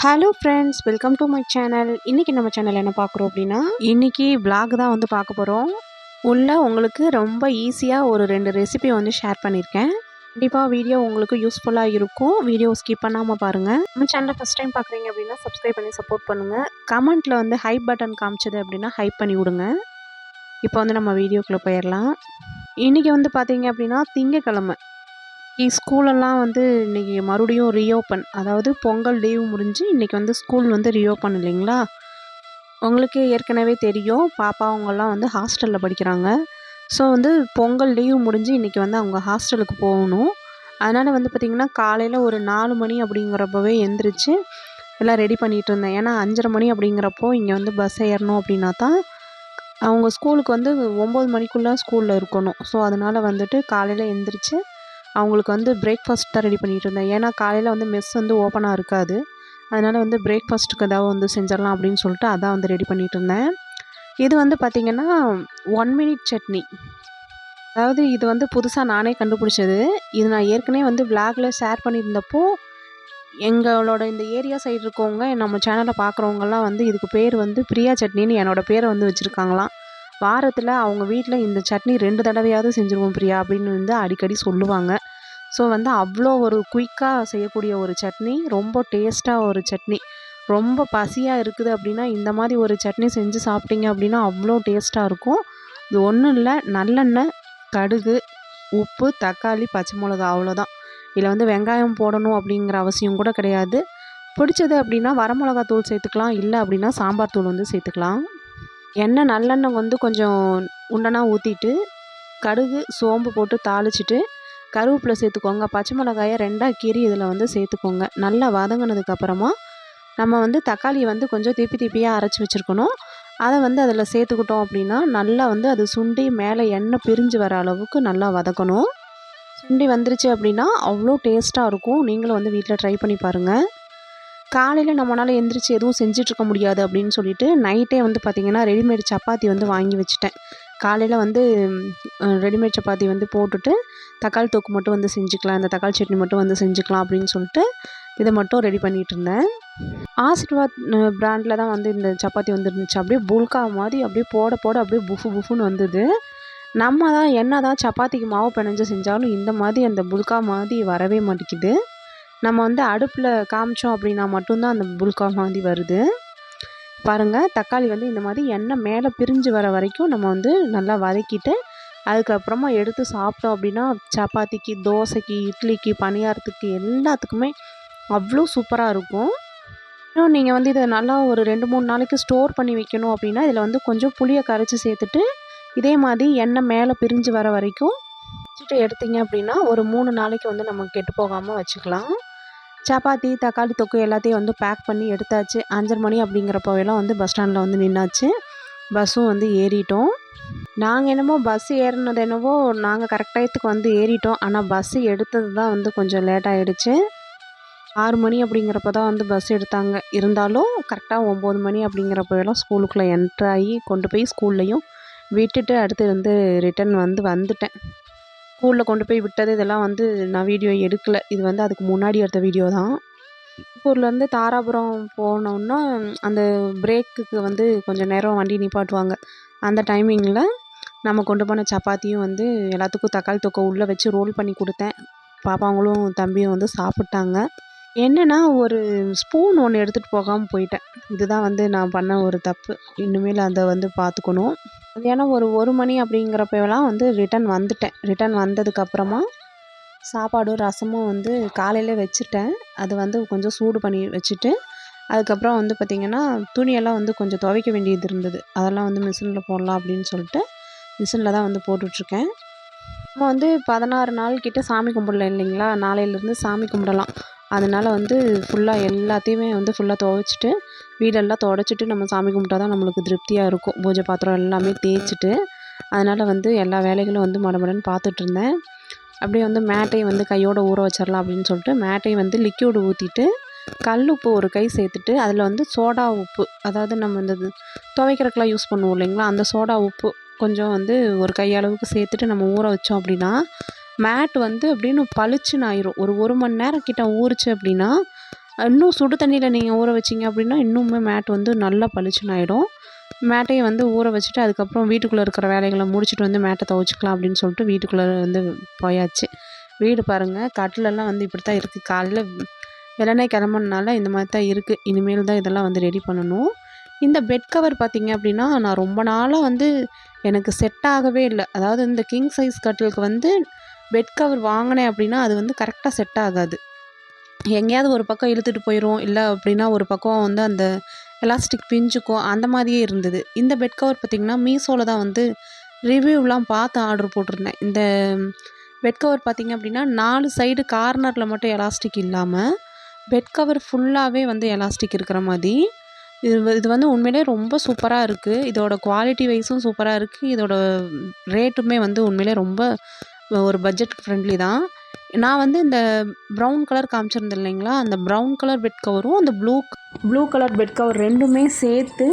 Hello friends, welcome to my channel. இன்றைக்கி நம்ம channel என்ன பார்க்குறோம் அப்படின்னா, இன்றைக்கி vlog தான் வந்து பார்க்க போகிறோம். உங்களுக்கு ரொம்ப ஈஸியாக ஒரு 2 ரெசிபி வந்து ஷேர் பண்ணியிருக்கேன். கண்டிப்பாக வீடியோ உங்களுக்கு யூஸ்ஃபுல்லாக இருக்கும். வீடியோ ஸ்கிப் பண்ணாமல் பாருங்கள். நம்ம சேனலை ஃபஸ்ட் டைம் பார்க்குறீங்க அப்படின்னா சப்ஸ்கிரைப் பண்ணி சப்போர்ட் பண்ணுங்கள். கமெண்ட்டில் வந்து ஹைப் பட்டன் காமிச்சது அப்படின்னா ஹைப் பண்ணி விடுங்க. இப்போ வந்து நம்ம வீடியோக்குள்ளே போயிடலாம். இன்றைக்கி வந்து பார்த்தீங்க அப்படின்னா திங்கக்கிழமை. ஸ்கூலெல்லாம் வந்து இன்றைக்கி மறுபடியும் ரீஓப்பன், அதாவது பொங்கல் லீவ் முடிஞ்சு இன்றைக்கி வந்து ஸ்கூல் வந்து ரீஓப்பன் இல்லைங்களா. உங்களுக்கு ஏற்கனவே தெரியும், பாப்பா அவங்கெல்லாம் வந்து ஹாஸ்டலில் படிக்கிறாங்க. ஸோ வந்து பொங்கல் லீவ் முடிஞ்சு இன்றைக்கி வந்து அவங்க ஹாஸ்டலுக்கு போகணும். அதனால் வந்து பார்த்திங்கன்னா காலையில் ஒரு 4 மணி அப்படிங்கிறப்பவே எந்திரிச்சு எல்லாம் ரெடி பண்ணிகிட்டு இருந்தேன். ஏன்னா 5:30 மணி அப்படிங்கிறப்போ இங்கே வந்து பஸ் ஏறணும் அப்படின்னா தான் அவங்க ஸ்கூலுக்கு வந்து 9 மணிக்குள்ளே ஸ்கூலில் இருக்கணும். ஸோ அதனால் வந்துட்டு காலையில் எந்திரிச்சு அவங்களுக்கு வந்து பிரேக்ஃபாஸ்ட் தான் ரெடி பண்ணிகிட்டு இருந்தேன். ஏன்னா காலையில் வந்து மெஸ் வந்து ஓப்பனாக இருக்காது. அதனால் வந்து பிரேக்ஃபாஸ்ட்டுக்கு ஏதாவது வந்து செஞ்சிடலாம் அப்படின்னு சொல்லிட்டு அதான் வந்து ரெடி பண்ணிகிட்டு இருந்தேன். இது வந்து பார்த்திங்கன்னா 1 மினிட் சட்னி. அதாவது இது வந்து புதுசாக நானே கண்டுபிடிச்சது. இது நான் ஏற்கனவே வந்து விளாகில் ஷேர் பண்ணியிருந்தப்போ எங்களோட இந்த ஏரியா சைடு இருக்கவங்க நம்ம சேனலை பார்க்குறவங்கலாம் வந்து இதுக்கு பேர் வந்து பிரியா சட்னின்னு என்னோடய பேரை வந்து வச்சுருக்காங்களாம். வாரத்தில் அவங்க வீட்டில் இந்த சட்னி 2 தடவையாவது செஞ்சுருவோம் பிரியா அப்படின்னு வந்து அடிக்கடி சொல்லுவாங்க. ஸோ வந்து அவ்வளோ ஒரு குயிக்காக செய்யக்கூடிய ஒரு சட்னி, ரொம்ப டேஸ்ட்டாக ஒரு சட்னி. ரொம்ப பசியாக இருக்குது அப்படின்னா இந்த மாதிரி ஒரு சட்னி செஞ்சு சாப்பிட்டீங்க அப்படின்னா அவ்வளோ டேஸ்ட்டாக இருக்கும். இது ஒன்றும் இல்லை, நல்லெண்ணெய், கடுகு, உப்பு, தக்காளி, பச்சை மிளகா, அவ்வளோதான். இதில் வந்து வெங்காயம் போடணும் அப்படிங்கிற அவசியம் கூட கிடையாது. பிடிச்சது அப்படின்னா வரமிளகாத்தூள் சேர்த்துக்கலாம், இல்லை அப்படின்னா சாம்பார் தூள் வந்து சேர்த்துக்கலாம். நல்லெண்ணெய் வந்து கொஞ்சம் உண்டனா ஊற்றிட்டு கடுகு, சோம்பு போட்டு தாளிச்சிட்டு கருவேப்பிலை சேர்த்துக்கோங்க. பச்சை மிளகாயை 2ஆக கீறி இதில் வந்து சேர்த்துக்கோங்க. நல்லா வதங்கினதுக்கப்புறமா நம்ம வந்து தக்காளியை வந்து கொஞ்சம் திப்பியாக அரைச்சி வச்சுருக்கணும். அதை வந்து அதில் சேர்த்துக்கிட்டோம் அப்படின்னா நல்லா வந்து அது சுண்டி மேலே எண்ணெய் பிரிஞ்சு வர அளவுக்கு நல்லா வதக்கணும். சுண்டி வந்துருச்சு அப்படின்னா அவ்வளோ டேஸ்ட்டாக இருக்கும். நீங்களும் வந்து வீட்டில் ட்ரை பண்ணி பாருங்கள். காலையில் நம்மளால் எந்திரிச்சு எதுவும் செஞ்சிட்ருக்க முடியாது அப்படின்னு சொல்லிட்டு நைட்டே வந்து பார்த்திங்கன்னா ரெடிமேட் சப்பாத்தி வந்து வாங்கி வச்சுட்டேன். காலையில் வந்து ரெடிமேட் சப்பாத்தி வந்து போட்டுட்டு தக்காளி தொக்கு மட்டும் வந்து செஞ்சுக்கலாம், இந்த தக்காளி சட்னி மட்டும் வந்து செஞ்சுக்கலாம் அப்படின்னு சொல்லிட்டு இதை மட்டும் ரெடி பண்ணிகிட்டு இருந்தேன். ஆசீர்வாத் பிராண்டில் தான் வந்து இந்த சப்பாத்தி வந்துருந்துச்சு. அப்படியே புல்கா மாதிரி அப்படியே போட போட அப்படியே புஃப்னு வந்தது. நம்ம தான் என்ன தான் சப்பாத்திக்கு மாவு பிணைஞ்சு செஞ்சாலும் இந்த மாதிரி அந்த புல்கா மாதிரி வரவே மாட்டேங்குது. நம்ம வந்து அடுப்பில் காமிச்சோம் அப்படின்னா மட்டும்தான் அந்த புல்கா மாதிரி வருது. பாருங்கள், தக்காளி வந்து இந்த மாதிரி எண்ணெய் மேலே பிரிஞ்சு வர வரைக்கும் நம்ம வந்து நல்லா வதக்கிட்டு அதுக்கப்புறமா எடுத்து சாப்பிட்டோம் அப்படின்னா சப்பாத்திக்கு, தோசைக்கு, இட்லிக்கு, பணியாரத்துக்கு எல்லாத்துக்குமே அவ்வளோ சூப்பராக இருக்கும். இன்னும் நீங்கள் வந்து இதை நல்லா ஒரு 2-3 நாளைக்கு ஸ்டோர் பண்ணி வைக்கணும் அப்படின்னா இதில் வந்து கொஞ்சம் புளியை கரைச்சி சேர்த்துட்டு இதே மாதிரி எண்ணெய் மேலே பிரிஞ்சு வர வரைக்கும் வச்சுட்டு எடுத்தீங்க அப்படின்னா ஒரு 3 நாளைக்கு வந்து நம்ம கெட்டு போகாமல் வச்சுக்கலாம். சப்பாத்தி, தக்காளி தொக்கு எல்லாத்தையும் வந்து பேக் பண்ணி எடுத்தாச்சு. 5:30 மணி அப்படிங்கிறப்போவெல்லாம் வந்து பஸ் ஸ்டாண்டில் வந்து நின்னாச்சு. பஸ்ஸும் வந்து ஏறிட்டோம். நாங்கள் என்னமோ பஸ் ஏறினது என்னவோ நாங்கள் கரெக்ட் டயத்துக்கு வந்து ஏறிட்டோம். ஆனால் பஸ்ஸு எடுத்தது தான் வந்து கொஞ்சம் லேட் ஆகிடுச்சு. 6 மணி அப்படிங்கிறப்ப தான் வந்து பஸ் எடுத்தாங்க. இருந்தாலும் கரெக்டாக 9 மணி அப்படிங்கிறப்போவெல்லாம் ஸ்கூலுக்குள்ளே என்ட்ராகி கொண்டு போய் ஸ்கூல்லையும் விட்டுட்டு அடுத்து வந்து ரிட்டன் வந்துட்டேன். ஸ்கூலில் கொண்டு போய் விட்டது இதெல்லாம் வந்து நான் வீடியோ எடுக்கலை. இது வந்து அதுக்கு முன்னாடி எடுத்த வீடியோ தான். திருப்பூர்லேருந்து தாராபுரம் போனோன்னா அந்த பிரேக்குக்கு வந்து கொஞ்சம் நேரம் வண்டி நிப்பாட்டுவாங்க. அந்த டைமிங்கில் நம்ம கொண்டு போன சப்பாத்தியும் வந்து எல்லாத்துக்கும் தக்காளி தொக்கை உள்ளே வச்சு ரோல் பண்ணி கொடுத்தேன். பாப்பாங்களும் தம்பியும் வந்து சாப்பிட்டாங்க. என்னென்னா ஒரு ஸ்பூன் ஒன்று எடுத்துகிட்டு போகாமல் போயிட்டேன். இதுதான் வந்து நான் பண்ண ஒரு தப்பு. இனிமேல் அதை வந்து பார்த்துக்கணும். மதியானம் ஒரு 1 மணி அப்படிங்கிறப்பெல்லாம் வந்து வந்துட்டேன். ரிட்டன் வந்ததுக்கப்புறமா சாப்பாடும் ரசமும் வந்து காலையிலே வச்சுட்டேன். அது வந்து கொஞ்சம் சூடு பண்ணி வச்சுட்டு அதுக்கப்புறம் வந்து பார்த்திங்கன்னா துணியெல்லாம் வந்து கொஞ்சம் துவைக்க வேண்டியது இருந்தது. அதெல்லாம் வந்து மிஷினில் போடலாம் அப்படின்னு சொல்லிட்டு மிஷினில் தான் வந்து போட்டுட்ருக்கேன். நம்ம வந்து 16 நாள் கிட்ட சாமி கும்பிடல இல்லைங்களா. நாளையிலேருந்து சாமி கும்பிடலாம். அதனால் வந்து ஃபுல்லாக எல்லாத்தையுமே வந்து ஃபுல்லாக துவைச்சிட்டு வீடெல்லாம் துடைச்சிட்டு நம்ம சாமி கும்பிட்டா தான் நம்மளுக்கு திருப்தியாக இருக்கும். பூஜை பாத்திரம் எல்லாமே தேய்ச்சிட்டு அதனால் வந்து எல்லா வேலைகளும் வந்து மடமடன்னு பார்த்துட்ருந்தேன். அப்படியே வந்து மேட்டையும் வந்து கையோடு ஊற வச்சிடலாம் அப்படின்னு சொல்லிட்டு மேட்டையும் வந்து லிக்யூடு ஊற்றிட்டு கல் உப்பு ஒரு கை சேர்த்துட்டு அதில் வந்து சோடா உப்பு, அதாவது நம்ம இந்த துவைக்கிறதுக்கெலாம் யூஸ் பண்ணுவோம் இல்லைங்களா, அந்த சோடா உப்பு கொஞ்சம் வந்து ஒரு கையளவுக்கு சேர்த்துட்டு நம்ம ஊற வச்சோம் அப்படின்னா மேட் வந்து அப்படின்னு பளிச்சுன்னு ஆயிரும். ஒரு 1 மணி நேரம் கிட்ட ஊறுச்சு அப்படின்னா இன்னும் சுடு தண்ணியில் நீங்கள் ஊற வச்சிங்க அப்படின்னா இன்னுமே மேட் வந்து நல்லா பளிச்சுன்னு ஆகிடும். மேட்டையை வந்து ஊற வச்சுட்டு அதுக்கப்புறம் வீட்டுக்குள்ளே இருக்கிற வேலைகளை முடிச்சுட்டு வந்து மேட்டை துவைச்சிக்கலாம் அப்படின்னு சொல்லிட்டு வீட்டுக்குள்ளே வந்து போயாச்சு. வீடு பாருங்கள், கட்டிலெல்லாம் வந்து இப்படி தான் இருக்குது. காலைல வெள்ளனே கிளம்புனனால இந்த மாதிரி தான் இருக்குது. இனிமேல் தான் இதெல்லாம் வந்து ரெடி பண்ணணும். இந்த பெட் கவர் பார்த்திங்க அப்படின்னா நான் ரொம்ப நாளாக வந்து எனக்கு செட் ஆகவே இல்லை. அதாவது இந்த கிங் சைஸ் கட்டிலுக்கு வந்து பெட் கவர் வாங்கினேன் அப்படின்னா அது வந்து கரெக்டாக செட் ஆகாது. எங்கேயாவது ஒரு பக்கம் இழுத்துட்டு போயிடும், இல்லை அப்படின்னா ஒரு பக்கம் வந்து அந்த எலாஸ்டிக் பிஞ்சுக்கும், அந்த மாதிரியே இருந்தது. இந்த பெட் கவர் பார்த்திங்கன்னா மீஷோவில் தான் வந்து ரிவ்யூலாம் பார்த்து ஆர்டர் போட்டிருந்தேன். இந்த பெட் கவர் பார்த்திங்க அப்படின்னா 4 சைடு கார்னரில் மட்டும் எலாஸ்டிக் இல்லாமல் பெட் கவர் ஃபுல்லாகவே வந்து எலாஸ்டிக் இருக்கிற மாதிரி. இது வந்து உண்மையிலே ரொம்ப சூப்பராக இருக்குது. இதோட குவாலிட்டி வைஸும் சூப்பராக இருக்குது. இதோட ரேட்டுமே வந்து உண்மையிலே ரொம்ப ஒரு பட்ஜெட் ஃப்ரெண்ட்லி தான். நான் வந்து இந்த ப்ரௌன் கலர் காமிச்சிருந்தேன் இல்லைங்களா, அந்த ப்ரௌன் கலர் பெட் கவரும் அந்த ப்ளூ கலர் பெட் கவர் ரெண்டுமே சேர்த்து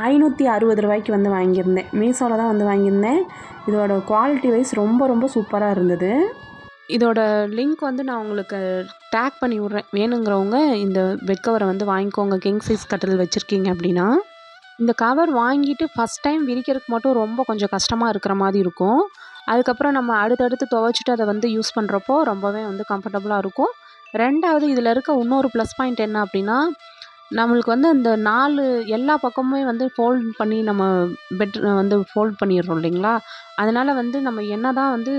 560 ரூபாய்க்கு வந்து வாங்கியிருந்தேன். மீஷோவில் தான் வந்து வாங்கியிருந்தேன். இதோட குவாலிட்டி வைஸ் ரொம்ப ரொம்ப சூப்பராக இருந்தது. இதோட லிங்க் வந்து நான் உங்களுக்கு டேக் பண்ணி விட்றேன். வேணுங்கிறவங்க இந்த பெட் கவரை வந்து வாங்கிக்கோங்க, கிங் சைஸ் கட்டில் வச்சுருக்கீங்க அப்படின்னா. இந்த கவர் வாங்கிட்டு ஃபஸ்ட் டைம் விரிக்கிறதுக்கு மட்டும் ரொம்ப கொஞ்சம் கஷ்டமாக இருக்கிற மாதிரி இருக்கும். அதுக்கப்புறம் நம்ம அடுத்தடுத்து துவைச்சிட்டு அதை வந்து யூஸ் பண்ணுறப்போ ரொம்பவே வந்து கம்ஃபர்டபுளாக இருக்கும். 2வது இதில் இருக்க இன்னொரு ப்ளஸ் பாயிண்ட் என்ன அப்படின்னா, நம்மளுக்கு வந்து இந்த 4 எல்லா பக்கமுமே வந்து ஃபோல்ட் பண்ணி நம்ம பெட் வந்து ஃபோல்ட் பண்ணிடுறோம் இல்லைங்களா, அதனால் வந்து நம்ம என்ன தான் வந்து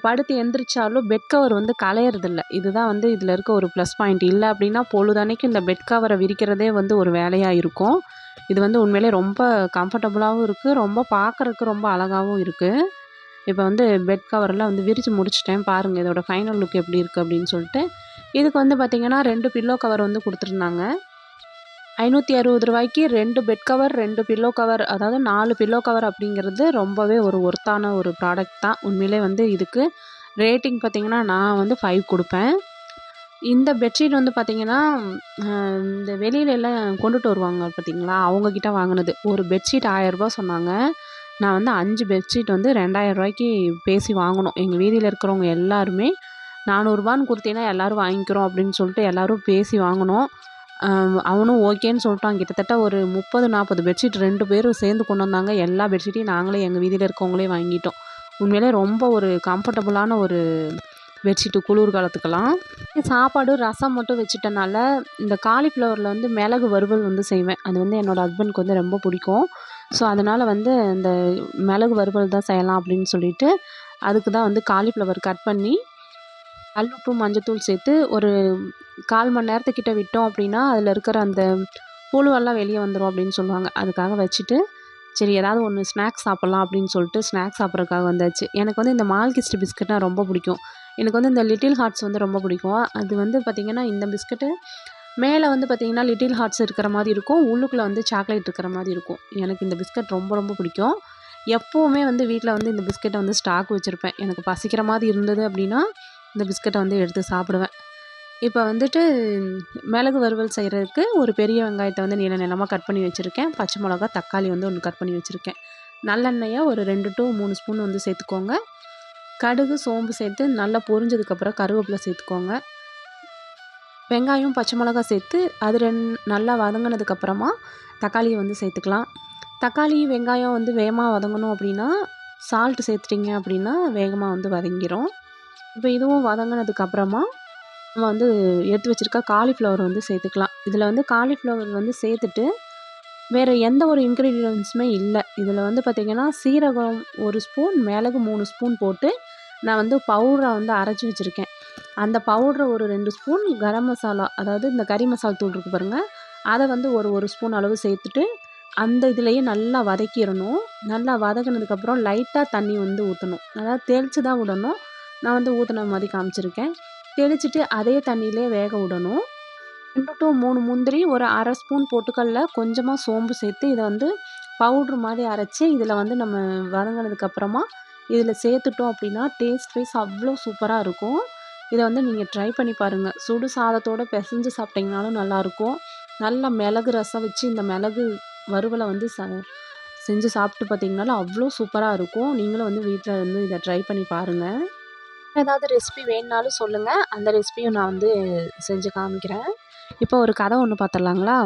படுத்து எந்திரிச்சாலும் பெட் கவர் வந்து கலையறதில்ல. இதுதான் வந்து இதில் இருக்க ஒரு ப்ளஸ் பாயிண்ட். இல்லை அப்படின்னா பொழுதன்னைக்கு இந்த பெட் கவரை விரிக்கிறதே வந்து ஒரு வேலையாக இருக்கும். இது வந்து உண்மையிலே ரொம்ப கம்ஃபர்டபுளாகவும் இருக்குது, ரொம்ப பார்க்குறதுக்கு ரொம்ப அழகாகவும் இருக்குது. இப்போ வந்து பெட் கவரெல்லாம் வந்து விரித்து முடிச்சிட்டேன். பாருங்கள் இதோட ஃபைனல் லுக் எப்படி இருக்குது அப்படின்னு சொல்லிட்டு. இதுக்கு வந்து பார்த்திங்கன்னா 2 பில்லோ கவர் வந்து கொடுத்துருந்தாங்க. 560 ரூபாய்க்கு 2 பெட் கவர், 2 பில்லோ கவர், அதாவது 4 பில்லோ கவர் அப்படிங்கிறது ரொம்பவே ஒரு ஒர்த்தான ஒரு ப்ராடக்ட் தான். உண்மையிலே வந்து இதுக்கு ரேட்டிங் பார்த்திங்கன்னா நான் வந்து 5 கொடுப்பேன். இந்த பெட்ஷீட் வந்து பார்த்திங்கன்னா இந்த வெளியிலலாம் கொண்டுட்டு வருவாங்க பார்த்திங்களா, அவங்கக்கிட்ட வாங்கினது. ஒரு பெட்ஷீட் 1000 ரூபா சொன்னாங்க. நான் வந்து 5 பெட்ஷீட் வந்து 2000 ரூபாய்க்கு பேசி வாங்கினோம். எங்கள் வீதியில் இருக்கிறவங்க எல்லாருமே 400 ரூபான்னு கொடுத்தீங்கன்னா எல்லோரும் வாங்கிக்கிறோம் அப்படின்னு சொல்லிட்டு எல்லோரும் பேசி வாங்கினோம். அவனும் ஓகேன்னு சொல்லிட்டான். கிட்டத்தட்ட ஒரு 30-40 பெட்ஷீட் 2 பேரும் சேர்ந்து கொண்டு வந்தாங்க. எல்லா பெட்ஷீட்டையும் நாங்களே எங்கள் வீதியில் இருக்கவங்களே வாங்கிட்டோம். உண்மையிலே ரொம்ப ஒரு கம்ஃபர்டபுளான ஒரு பெட்ஷீட்டு குளிர் காலத்துக்கெல்லாம். சாப்பாடு ரசம் மட்டும் வச்சுட்டனால இந்த காலிஃப்ளவரில் வந்து மிளகு வறுவல் வந்து செய்வேன். அது வந்து என்னோடய ஹஸ்பண்டுக்கு வந்து ரொம்ப பிடிக்கும். ஸோ அதனால் வந்து இந்த மிளகு வறுவல் தான் செய்யலாம் அப்படின்னு சொல்லிட்டு அதுக்கு தான் வந்து காலிஃப்ளவர் கட் பண்ணி கல்லுப்பு மஞ்சத்தூள் சேர்த்து ஒரு 1/4 மணி நேரத்துக்கிட்ட விட்டோம் அப்படின்னா அதில் இருக்கிற அந்த புழுவெல்லாம் வெளியே வந்துடும் அப்படின்னு சொல்லுவாங்க. அதுக்காக வச்சுட்டு சரி ஏதாவது ஒன்று ஸ்நாக்ஸ் சாப்பிட்லாம் அப்படின்னு சொல்லிட்டு ஸ்நாக்ஸ் சாப்பிட்றதுக்காக வந்தாச்சு. எனக்கு வந்து இந்த மால்கிஸ்ட் பிஸ்கட்னால் ரொம்ப பிடிக்கும். எனக்கு வந்து இந்த லிட்டில் ஹார்ட்ஸ் வந்து ரொம்ப பிடிக்கும். அது வந்து பார்த்திங்கன்னா இந்த பிஸ்கட்டு மேலே வந்து பார்த்திங்கன்னா லிட்டில் ஹார்ட்ஸ் இருக்கிற மாதிரி இருக்கும், உள்ளுக்குள்ளே வந்து சாக்லேட் இருக்கிற மாதிரி இருக்கும். எனக்கு இந்த பிஸ்கட் ரொம்ப ரொம்ப பிடிக்கும். எப்போவுமே வந்து வீட்டில் வந்து இந்த பிஸ்கட்டை வந்து ஸ்டாக் வச்சுருப்பேன். எனக்கு பசிக்கிற மாதிரி இருந்தது அப்படின்னா இந்த பிஸ்கட்டை வந்து எடுத்து சாப்பிடுவேன். இப்போ வந்துட்டு மிளகு வறுவல் செய்கிறதுக்கு ஒரு பெரிய வெங்காயத்தை வந்து நீள நீளமாக கட் பண்ணி வச்சுருக்கேன். பச்சை மிளகா, தக்காளி வந்து ஒன்று கட் பண்ணி வச்சுருக்கேன். நல்லெண்ணெயை ஒரு 2 to 3 ஸ்பூன் வந்து சேர்த்துக்கோங்க. கடுகு, சோம்பு சேர்த்து நல்லா பொரிஞ்சதுக்கப்புறம் கருவேப்பிலை சேர்த்துக்கோங்க. வெங்காயம், பச்சை மிளகா சேர்த்து அது நல்லா வதங்கினதுக்கப்புறமா தக்காளியை வந்து சேர்த்துக்கலாம். தக்காளி, வெங்காயம் வந்து வேகமாக வதங்கணும் அப்படின்னா சால்ட்டு சேர்த்துட்டிங்க அப்படின்னா வேகமாக வந்து வதங்கிடும். இப்போ இதுவும் வதங்கினதுக்கப்புறமா நம்ம வந்து எடுத்து வச்சுருக்க காலிஃப்ளவர் வந்து சேர்த்துக்கலாம். இதில் வந்து காலிஃப்ளவர் வந்து சேர்த்துட்டு வேறு எந்த ஒரு இன்க்ரீடியன்ஸுமே இல்லை. இதில் வந்து பார்த்திங்கன்னா சீரகம் 1 ஸ்பூன், மிளகு 3 ஸ்பூன் போட்டு நான் வந்து பவுடரை வந்து அரைச்சி வச்சுருக்கேன். அந்த பவுடரை ஒரு 2 ஸ்பூன், கரம் மசாலா அதாவது இந்த கறி மசாலா தூள் இருக்குது பாருங்கள், அதை வந்து ஒரு ஸ்பூன் அளவு சேர்த்துட்டு அந்த இதுலேயே நல்லா வதக்கிடணும். நல்லா வதக்கினதுக்கப்புறம் லைட்டாக தண்ணி வந்து ஊற்றணும். அதாவது தெளித்து தான் விடணும். நான் வந்து ஊற்றின மாதிரி காமிச்சிருக்கேன். தெளிச்சுட்டு அதே தண்ணியிலே வேக விடணும். 2 to 3 முந்திரி, ஒரு 1/2 ஸ்பூன் பொட்டுக்கடல, கொஞ்சமாக சோம்பு சேர்த்து இதை வந்து பவுட்ரு மாதிரி அரைச்சி இதில் வந்து நம்ம வதங்கினதுக்கப்புறமா இதில் சேர்த்துட்டோம் அப்படின்னா டேஸ்ட் வைஸ் அவ்வளோ சூப்பராக இருக்கும். இதை வந்து நீங்கள் ட்ரை பண்ணி பாருங்கள். சுடு சாதத்தோடு பிசைஞ்சு சாப்பிட்டிங்கனாலும் நல்லாயிருக்கும். நல்லா மிளகு ரசம் வச்சு இந்த மிளகு வறுவலை வந்து செஞ்சு சாப்பிட்டு பார்த்தீங்கனாலும் அவ்வளோ சூப்பராக இருக்கும். நீங்களும் வந்து வீட்டில் வந்து இதை ட்ரை பண்ணி பாருங்கள். ஏதாவது ரெசிபி வேணுனாலும் சொல்லுங்கள், அந்த ரெசிபியும் நான் வந்து செஞ்சு காமிக்கிறேன். இப்போ ஒரு கதை ஒன்று பார்த்துடலாங்களா?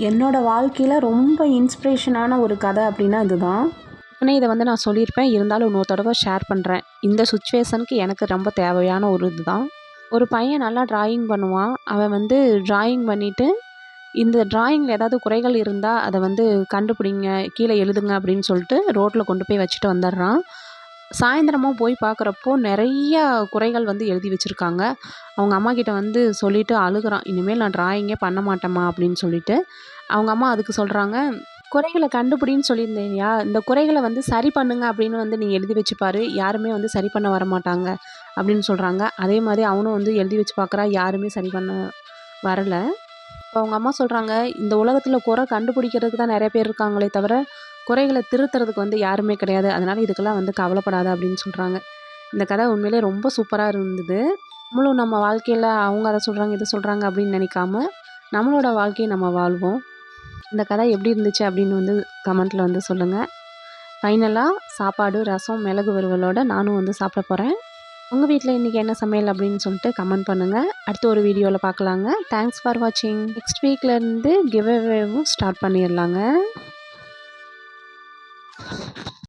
என்னோடய வாழ்க்கையில் ரொம்ப இன்ஸ்பிரேஷனான ஒரு கதை அப்படின்னா இதுதான். ஏற்கனவே இதை வந்து நான் சொல்லியிருப்பேன், இருந்தாலும் இன்னொரு தடவை ஷேர் பண்ணுறேன். இந்த சுச்சுவேஷனுக்கு எனக்கு ரொம்ப தேவையான ஒரு இதுதான். ஒரு பையன் நல்லா ட்ராயிங் பண்ணுவான். அவன் வந்து ட்ராயிங் பண்ணிவிட்டு, இந்த ட்ராயிங்கில் ஏதாவது குறைகள் இருந்தால் அதை வந்து கண்டுபிடிங்க, கீழே எழுதுங்க அப்படின்னு சொல்லிட்டு ரோட்டில் கொண்டு போய் வச்சுட்டு வந்துடுறான். சாயந்தரமாக போய் பார்க்குறப்போ நிறைய குறைகள் வந்து எழுதி வச்சுருக்காங்க. அவங்க அம்மா கிட்ட வந்து சொல்லிவிட்டு அழுகுறான், இனிமேல் நான் ட்ராயிங்கே பண்ண மாட்டேம்மா அப்படின்னு சொல்லிட்டு. அவங்க அம்மா அதுக்கு சொல்கிறாங்க, குறைகளை கண்டுபிடின்னு சொல்லியிருந்தேன் இல்லையா, இந்த குறைகளை வந்து சரி பண்ணுங்க அப்படின்னு வந்து நீ எழுதி வச்சு பாரு, யாருமே வந்து சரி பண்ண வரமாட்டாங்க அப்படின்னு சொல்கிறாங்க. அதே மாதிரி அவனும் வந்து எழுதி வச்சு பார்க்குறா, யாருமே சரி பண்ண வரல. இப்போ அவங்க அம்மா சொல்கிறாங்க, இந்த உலகத்தில் குறை கண்டுபிடிக்கிறதுக்கு தான் நிறைய பேர் இருக்காங்களே தவிர குறைகளை திருத்துறதுக்கு வந்து யாருமே கிடையாது, அதனால் இதுக்கெல்லாம் வந்து கவலைப்படாத அப்படின்னு சொல்கிறாங்க. இந்த கதை உண்மையிலே ரொம்ப சூப்பராக இருந்தது. நம்மளும் நம்ம வாழ்க்கையில் அவங்க அதை சொல்கிறாங்க இதை சொல்கிறாங்க அப்படின்னு நினைக்காம நம்மளோட வாழ்க்கையை நம்ம வாழ்வோம். இந்த கதை எப்படி இருந்துச்சு அப்படின்னு வந்து கமெண்ட்டில் வந்து சொல்லுங்கள். ஃபைனலாக சாப்பாடு, ரசம், மிளகு வறுவலோட நானும் வந்து சாப்பிட போகிறேன். உங்கள் வீட்டில் இன்றைக்கி என்ன சமையல் அப்படின்னு சொல்லிட்டு கமெண்ட் பண்ணுங்கள். அடுத்த ஒரு வீடியோவில் பார்க்கலாங்க. தேங்க்ஸ் ஃபார் வாட்சிங். நெக்ஸ்ட் வீக்லேருந்து கிவ் அவேவும் ஸ்டார்ட் பண்ணிடலாங்க.